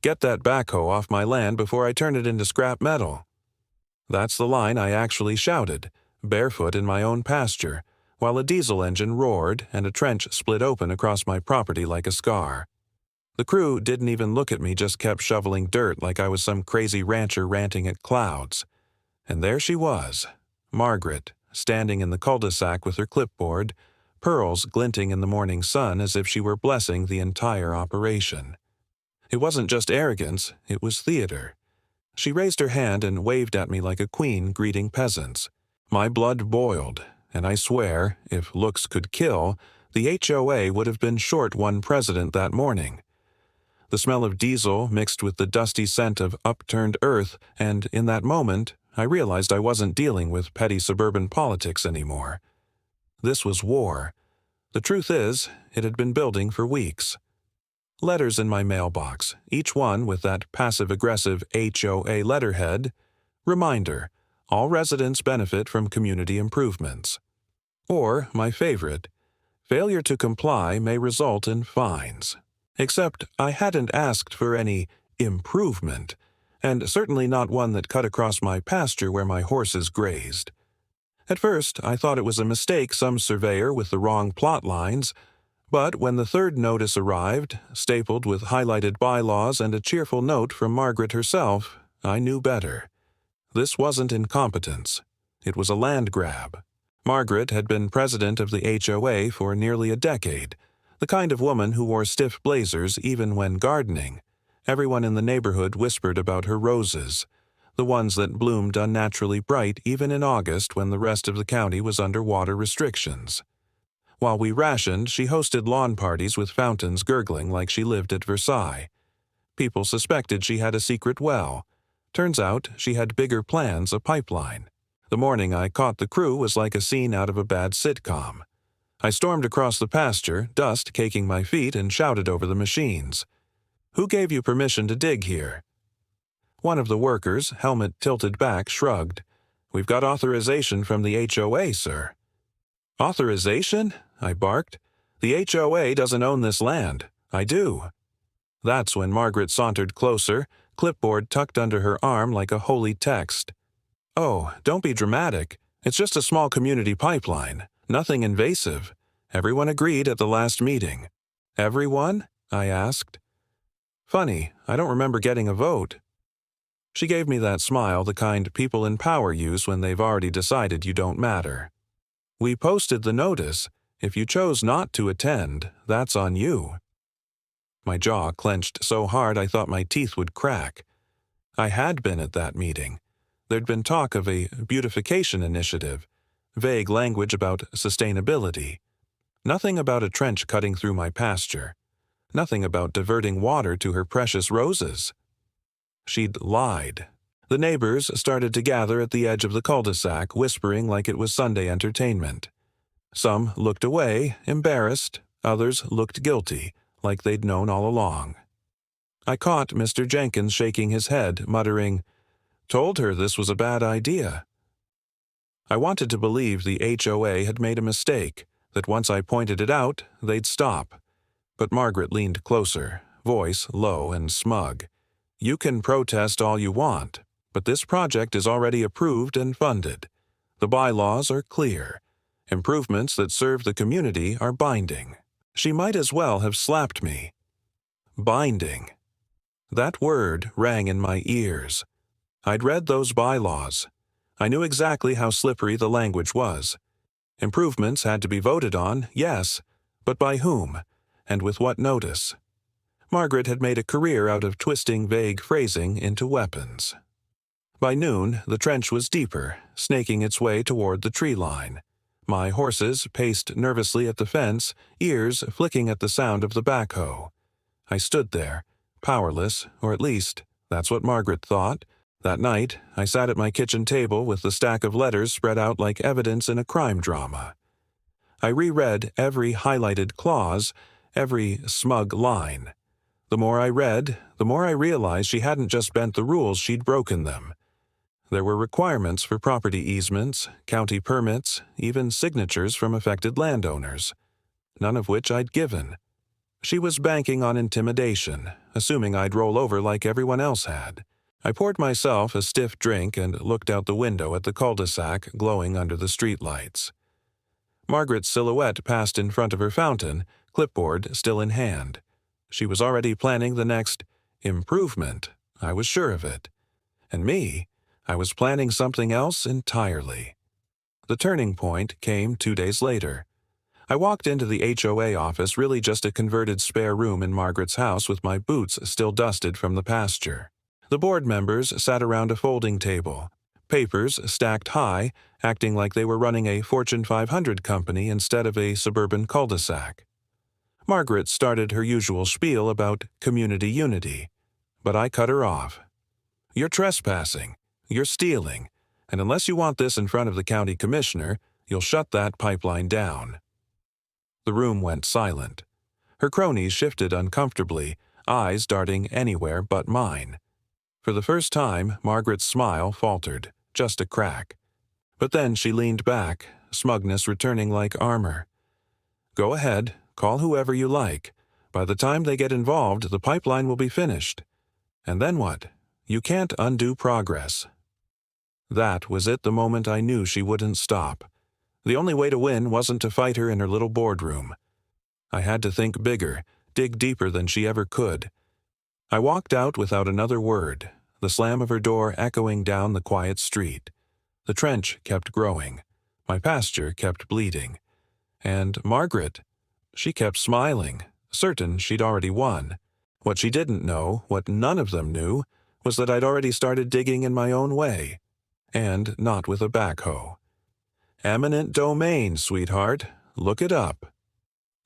"Get that backhoe off my land before I turn it into scrap metal." That's the line I actually shouted, barefoot in my own pasture, while a diesel engine roared and a trench split open across my property like a scar. The crew didn't even look at me, just kept shoveling dirt like I was some crazy rancher ranting at clouds. And there she was, Margaret, standing in the cul-de-sac with her clipboard, pearls glinting in the morning sun as if she were blessing the entire operation. It wasn't just arrogance, it was theater. She raised her hand and waved at me like a queen greeting peasants. My blood boiled, and I swear, if looks could kill, the HOA would have been short one president that morning. The smell of diesel mixed with the dusty scent of upturned earth, and in that moment, I realized I wasn't dealing with petty suburban politics anymore. This was war. The truth is, it had been building for weeks. Letters in my mailbox, each one with that passive-aggressive HOA letterhead. Reminder, all residents benefit from community improvements. Or, my favorite, failure to comply may result in fines. Except I hadn't asked for any improvement, and certainly not one that cut across my pasture where my horses grazed. At first, I thought it was a mistake, some surveyor with the wrong plot lines, but when the third notice arrived, stapled with highlighted bylaws and a cheerful note from Margaret herself, I knew better. This wasn't incompetence. It was a land grab. Margaret had been president of the HOA for nearly a decade, the kind of woman who wore stiff blazers even when gardening. Everyone in the neighborhood whispered about her roses, the ones that bloomed unnaturally bright even in August when the rest of the county was under water restrictions. While we rationed, she hosted lawn parties with fountains gurgling like she lived at Versailles. People suspected she had a secret well. Turns out she had bigger plans, a pipeline. The morning I caught the crew was like a scene out of a bad sitcom. I stormed across the pasture, dust caking my feet, and shouted over the machines. "Who gave you permission to dig here?" One of the workers, helmet tilted back, shrugged. "We've got authorization from the HOA, sir." "Authorization?" I barked. "The HOA doesn't own this land. I do." That's when Margaret sauntered closer, clipboard tucked under her arm like a holy text. "Oh, don't be dramatic. It's just a small community pipeline. Nothing invasive. Everyone agreed at the last meeting." "Everyone?" I asked. "Funny, I don't remember getting a vote." She gave me that smile, the kind people in power use when they've already decided you don't matter. "We posted the notice. If you chose not to attend, that's on you." My jaw clenched so hard I thought my teeth would crack. I had been at that meeting. There'd been talk of a beautification initiative, vague language about sustainability. Nothing about a trench cutting through my pasture. Nothing about diverting water to her precious roses. She'd lied. The neighbors started to gather at the edge of the cul-de-sac, whispering like it was Sunday entertainment. Some looked away, embarrassed. Others looked guilty, like they'd known all along. I caught Mr. Jenkins shaking his head, muttering, "Told her this was a bad idea." I wanted to believe the HOA had made a mistake, that once I pointed it out, they'd stop. But Margaret leaned closer, voice low and smug. "You can protest all you want, but this project is already approved and funded. The bylaws are clear. Improvements that serve the community are binding." She might as well have slapped me. Binding. That word rang in my ears. I'd read those bylaws. I knew exactly how slippery the language was. Improvements had to be voted on, yes, but by whom, and with what notice? Margaret had made a career out of twisting vague phrasing into weapons. By noon, the trench was deeper, snaking its way toward the tree line. My horses paced nervously at the fence, ears flicking at the sound of the backhoe. I stood there, powerless, or at least, that's what Margaret thought. That night, I sat at my kitchen table with the stack of letters spread out like evidence in a crime drama. I reread every highlighted clause, every smug line. The more I read, the more I realized she hadn't just bent the rules, she'd broken them. There were requirements for property easements, county permits, even signatures from affected landowners, none of which I'd given. She was banking on intimidation, assuming I'd roll over like everyone else had. I poured myself a stiff drink and looked out the window at the cul-de-sac glowing under the streetlights. Margaret's silhouette passed in front of her fountain, clipboard still in hand. She was already planning the next improvement, I was sure of it. And me, I was planning something else entirely. The turning point came 2 days later. I walked into the HOA office, really just a converted spare room in Margaret's house with my boots still dusted from the pasture. The board members sat around a folding table, papers stacked high, acting like they were running a Fortune 500 company instead of a suburban cul-de-sac. Margaret started her usual spiel about community unity, but I cut her off. "You're trespassing, you're stealing, and unless you want this in front of the county commissioner, you'll shut that pipeline down." The room went silent. Her cronies shifted uncomfortably, eyes darting anywhere but mine. For the first time, Margaret's smile faltered, just a crack. But then she leaned back, smugness returning like armor. "Go ahead, call whoever you like. By the time they get involved, the pipeline will be finished. And then what? You can't undo progress." That was it the moment I knew she wouldn't stop. The only way to win wasn't to fight her in her little boardroom. I had to think bigger, dig deeper than she ever could. I walked out without another word, the slam of her door echoing down the quiet street. The trench kept growing. My pasture kept bleeding. And Margaret, she kept smiling, certain she'd already won. What she didn't know, what none of them knew, was that I'd already started digging in my own way. And not with a backhoe. "Eminent domain, sweetheart. Look it up."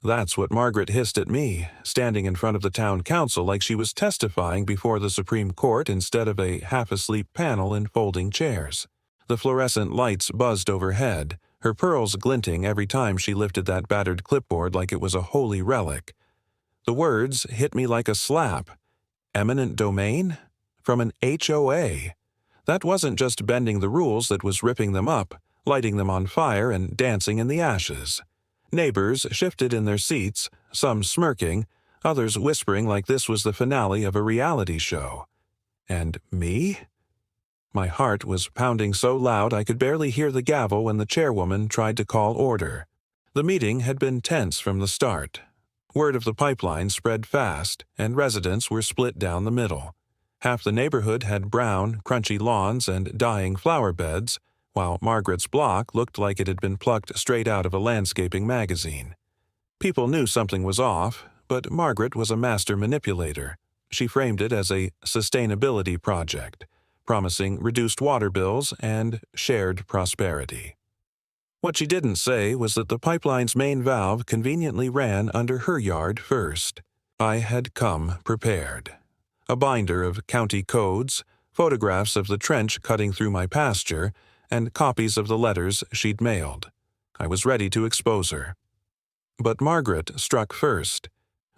That's what Margaret hissed at me, standing in front of the town council like she was testifying before the Supreme Court instead of a half-asleep panel in folding chairs. The fluorescent lights buzzed overhead, her pearls glinting every time she lifted that battered clipboard like it was a holy relic. The words hit me like a slap. Eminent domain? From an HOA. That wasn't just bending the rules that was ripping them up, lighting them on fire and dancing in the ashes. Neighbors shifted in their seats, some smirking, others whispering like this was the finale of a reality show. And me? My heart was pounding so loud I could barely hear the gavel when the chairwoman tried to call order. The meeting had been tense from the start. Word of the pipeline spread fast, and residents were split down the middle. Half the neighborhood had brown, crunchy lawns and dying flower beds, while Margaret's block looked like it had been plucked straight out of a landscaping magazine. People knew something was off, but Margaret was a master manipulator. She framed it as a sustainability project, promising reduced water bills and shared prosperity. What she didn't say was that the pipeline's main valve conveniently ran under her yard first. I had come prepared. A binder of county codes, photographs of the trench cutting through my pasture, and copies of the letters she'd mailed. I was ready to expose her. But Margaret struck first.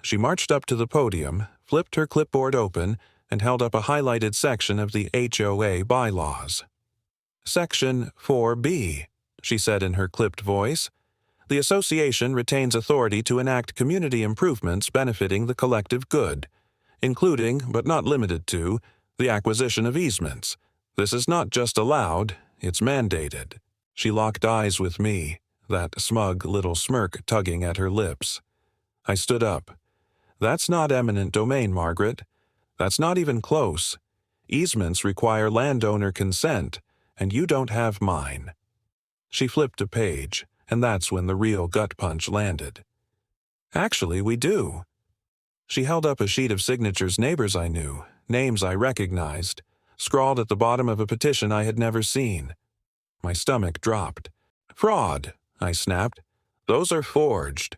She marched up to the podium, flipped her clipboard open, and held up a highlighted section of the HOA bylaws. "Section 4B, she said in her clipped voice. "The association retains authority to enact community improvements benefiting the collective good, including, but not limited to, the acquisition of easements. This is not just allowed, it's mandated." She locked eyes with me, that smug little smirk tugging at her lips. I stood up. "That's not eminent domain, Margaret. That's not even close. Easements require landowner consent, and you don't have mine." She flipped a page, and that's when the real gut punch landed. "Actually, we do." She held up a sheet of signatures neighbors I knew, names I recognized, scrawled at the bottom of a petition I had never seen. My stomach dropped. "Fraud," I snapped. "Those are forged."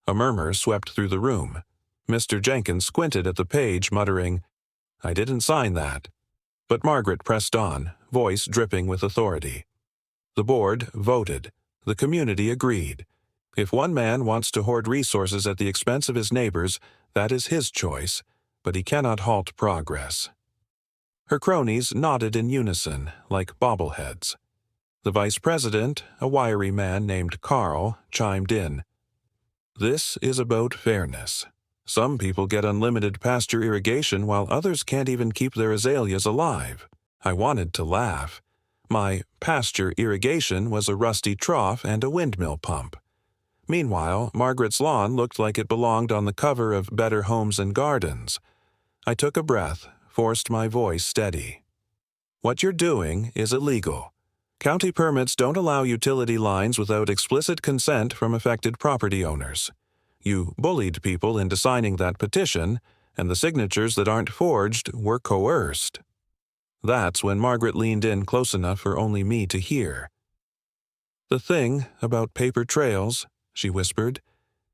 A murmur swept through the room. Mr. Jenkins squinted at the page, muttering, "I didn't sign that." But Margaret pressed on, voice dripping with authority. The board voted. The community agreed. If one man wants to hoard resources at the expense of his neighbors, that is his choice, but he cannot halt progress. Her cronies nodded in unison, like bobbleheads. The vice president, a wiry man named Carl, chimed in. "This is about fairness. Some people get unlimited pasture irrigation while others can't even keep their azaleas alive. I wanted to laugh. My pasture irrigation was a rusty trough and a windmill pump. Meanwhile, Margaret's lawn looked like it belonged on the cover of Better Homes and Gardens. I took a breath, forced my voice steady. What you're doing is illegal. County permits don't allow utility lines without explicit consent from affected property owners. You bullied people into signing that petition, and the signatures that aren't forged were coerced. That's when Margaret leaned in close enough for only me to hear. The thing about paper trails, she whispered,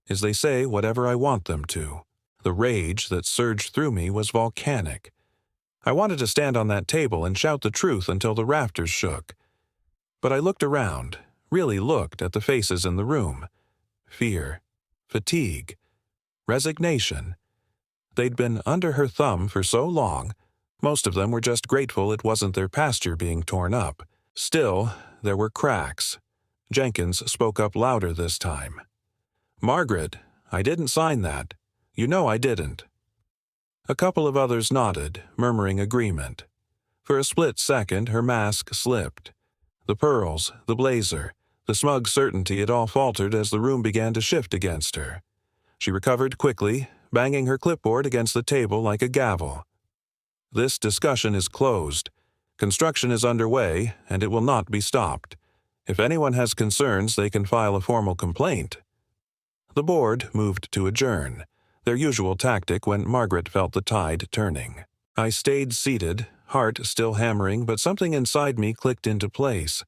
is they say whatever I want them to. The rage that surged through me was volcanic. I wanted to stand on that table and shout the truth until the rafters shook. But I looked around, really looked at the faces in the room. Fear, fatigue, resignation. They'd been under her thumb for so long, most of them were just grateful it wasn't their pasture being torn up. Still, there were cracks. Jenkins spoke up louder this time. "Margaret, I didn't sign that. You know I didn't." A couple of others nodded, murmuring agreement. For a split second, her mask slipped. The pearls, the blazer, the smug certainty it all faltered as the room began to shift against her. She recovered quickly, banging her clipboard against the table like a gavel. "This discussion is closed. Construction is underway, and it will not be stopped. If anyone has concerns, they can file a formal complaint." The board moved to adjourn, their usual tactic when Margaret felt the tide turning. I stayed seated, heart still hammering, but something inside me clicked into place.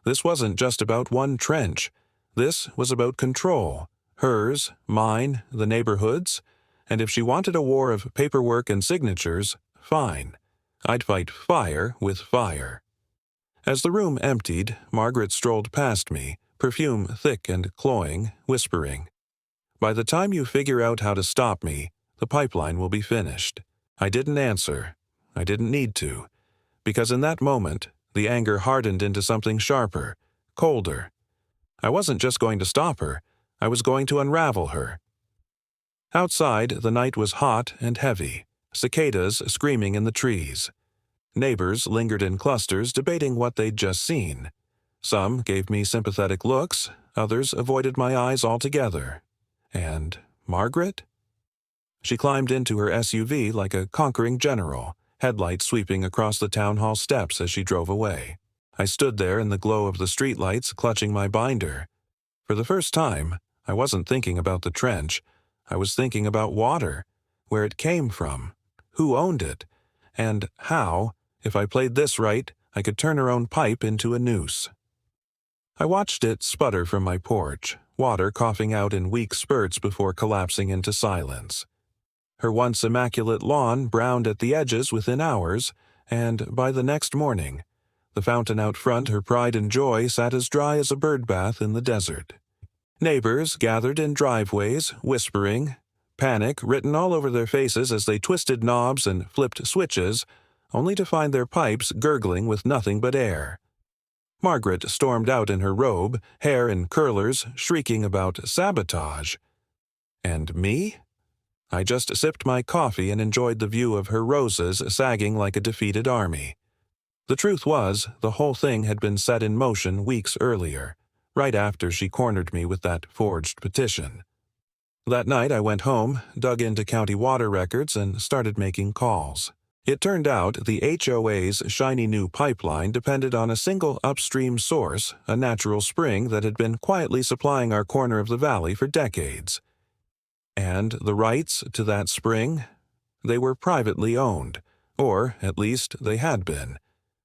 This wasn't just about one trench. This was about control. Hers, mine, the neighborhood's. And if she wanted a war of paperwork and signatures, fine. I'd fight fire with fire. As the room emptied, Margaret strolled past me, perfume thick and cloying, whispering, "By the time you figure out how to stop me, the pipeline will be finished." I didn't answer. I didn't need to, because in that moment, the anger hardened into something sharper, colder. I wasn't just going to stop her, I was going to unravel her. Outside, the night was hot and heavy, cicadas screaming in the trees. Neighbors lingered in clusters debating what they'd just seen. Some gave me sympathetic looks, others avoided my eyes altogether. And Margaret? She climbed into her SUV like a conquering general, headlights sweeping across the town hall steps as she drove away. I stood there in the glow of the streetlights, clutching my binder. For the first time, I wasn't thinking about the trench. I was thinking about water, where it came from, who owned it, and how, if I played this right, I could turn her own pipe into a noose. I watched it sputter from my porch, water coughing out in weak spurts before collapsing into silence. Her once immaculate lawn browned at the edges within hours, and by the next morning, the fountain out front her pride and joy sat as dry as a birdbath in the desert. Neighbors gathered in driveways, whispering, panic written all over their faces as they twisted knobs and flipped switches, only to find their pipes gurgling with nothing but air. Margaret stormed out in her robe, hair in curlers, shrieking about sabotage. And me? I just sipped my coffee and enjoyed the view of her roses sagging like a defeated army. The truth was, the whole thing had been set in motion weeks earlier, right after she cornered me with that forged petition. That night I went home, dug into county water records, and started making calls. It turned out the HOA's shiny new pipeline depended on a single upstream source, a natural spring that had been quietly supplying our corner of the valley for decades. And the rights to that spring? They were privately owned, or at least they had been,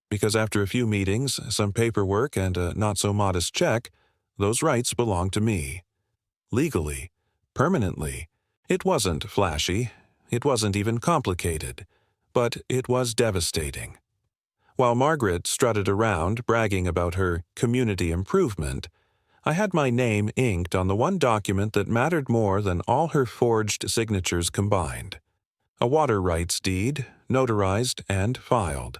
because after a few meetings, some paperwork, and a not-so-modest check, those rights belonged to me. Legally, permanently. It wasn't flashy, it wasn't even complicated, but it was devastating. While Margaret strutted around bragging about her community improvement, I had my name inked on the one document that mattered more than all her forged signatures combined. A water rights deed, notarized and filed.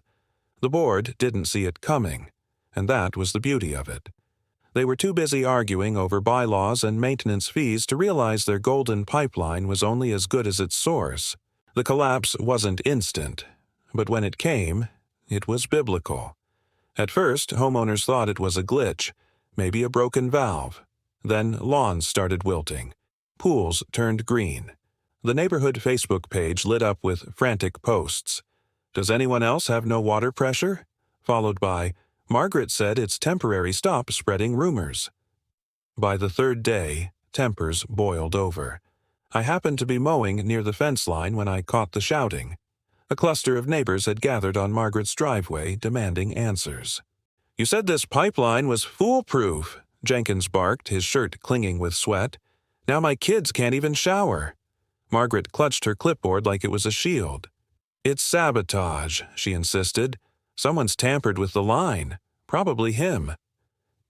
The board didn't see it coming, and that was the beauty of it. They were too busy arguing over bylaws and maintenance fees to realize their golden pipeline was only as good as its source. The collapse wasn't instant, but when it came, it was biblical. At first, homeowners thought it was a glitch, maybe a broken valve. Then lawns started wilting. Pools turned green. The neighborhood Facebook page lit up with frantic posts. "Does anyone else have no water pressure?" Followed by, "Margaret said it's temporary, stop spreading rumors." By the third day, tempers boiled over. I happened to be mowing near the fence line when I caught the shouting. A cluster of neighbors had gathered on Margaret's driveway, demanding answers. "You said this pipeline was foolproof," Jenkins barked, his shirt clinging with sweat. "Now my kids can't even shower." Margaret clutched her clipboard like it was a shield. "It's sabotage," she insisted. "Someone's tampered with the line. Probably him."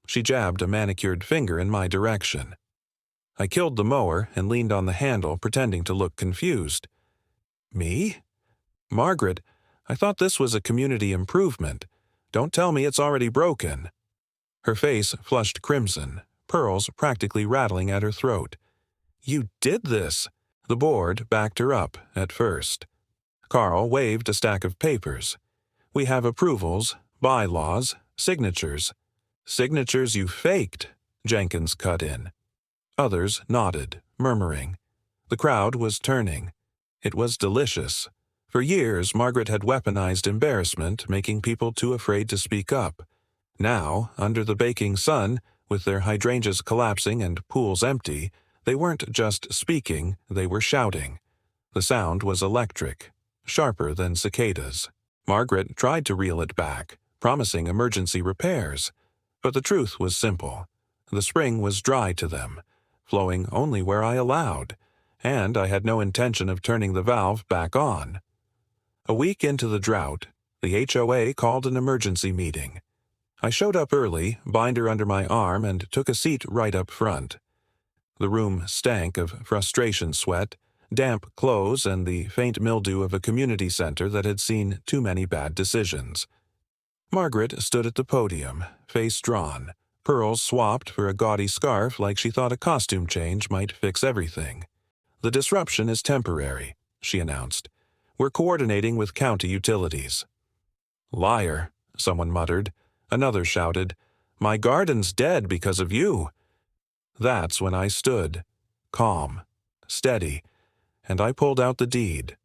She jabbed a manicured finger in my direction. I killed the mower and leaned on the handle, pretending to look confused. "Me? Margaret, I thought this was a community improvement. Don't tell me it's already broken." Her face flushed crimson, pearls practically rattling at her throat. "You did this!" The board backed her up at first. Carl waved a stack of papers. "We have approvals, bylaws, signatures." "Signatures you faked," Jenkins cut in. Others nodded, murmuring. The crowd was turning. It was delicious. For years, Margaret had weaponized embarrassment, making people too afraid to speak up. Now, under the baking sun, with their hydrangeas collapsing and pools empty, they weren't just speaking, they were shouting. The sound was electric, sharper than cicadas. Margaret tried to reel it back, promising emergency repairs. But the truth was simple. The spring was dry to them, flowing only where I allowed, and I had no intention of turning the valve back on. A week into the drought, the HOA called an emergency meeting. I showed up early, binder under my arm, and took a seat right up front. The room stank of frustration sweat, damp clothes, and the faint mildew of a community center that had seen too many bad decisions. Margaret stood at the podium, face drawn, pearls swapped for a gaudy scarf like she thought a costume change might fix everything. "The disruption is temporary," she announced. "We're coordinating with county utilities." "Liar," someone muttered. Another shouted, "My garden's dead because of you." That's when I stood, calm, steady, and I pulled out the deed.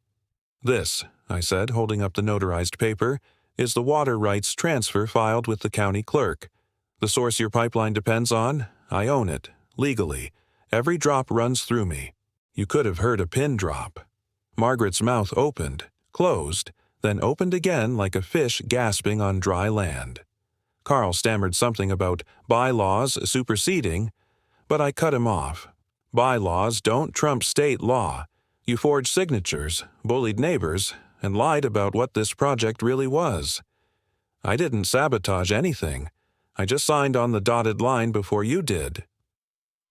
"This," I said, holding up the notarized paper, "is the water rights transfer filed with the county clerk. The source your pipeline depends on, I own it, legally. Every drop runs through me." You could have heard a pin drop. Margaret's mouth opened, closed, then opened again like a fish gasping on dry land. Carl stammered something about bylaws superseding, but I cut him off. Bylaws don't trump state law. You forged signatures, bullied neighbors, and lied about what this project really was. I didn't sabotage anything. I just signed on the dotted line before you did.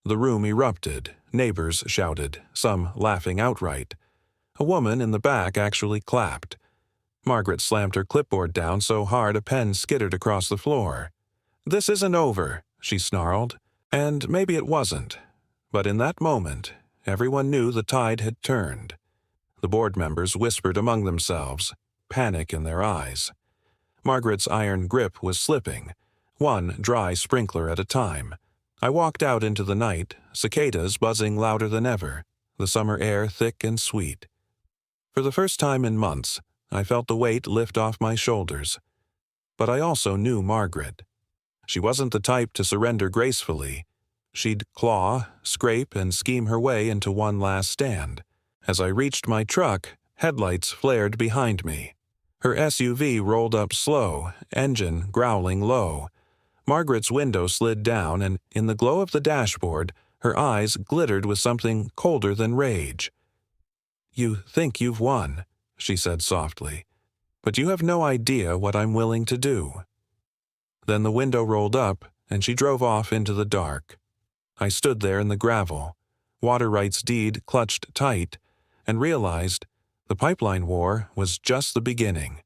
The room erupted. Neighbors shouted, some laughing outright. A woman in the back actually clapped. Margaret slammed her clipboard down so hard a pen skittered across the floor. "This isn't over," she snarled. And maybe it wasn't. But in that moment, everyone knew the tide had turned. The board members whispered among themselves, panic in their eyes. Margaret's iron grip was slipping, one dry sprinkler at a time. I walked out into the night, cicadas buzzing louder than ever, the summer air thick and sweet. For the first time in months, I felt the weight lift off my shoulders. But I also knew Margaret. She wasn't the type to surrender gracefully. She'd claw, scrape, and scheme her way into one last stand. As I reached my truck, headlights flared behind me. Her SUV rolled up slow, engine growling low. Margaret's window slid down, and in the glow of the dashboard, her eyes glittered with something colder than rage. "You think you've won," she said softly, "but you have no idea what I'm willing to do." Then the window rolled up, and she drove off into the dark. I stood there in the gravel, water rights deed clutched tight, and realized the pipeline war was just the beginning.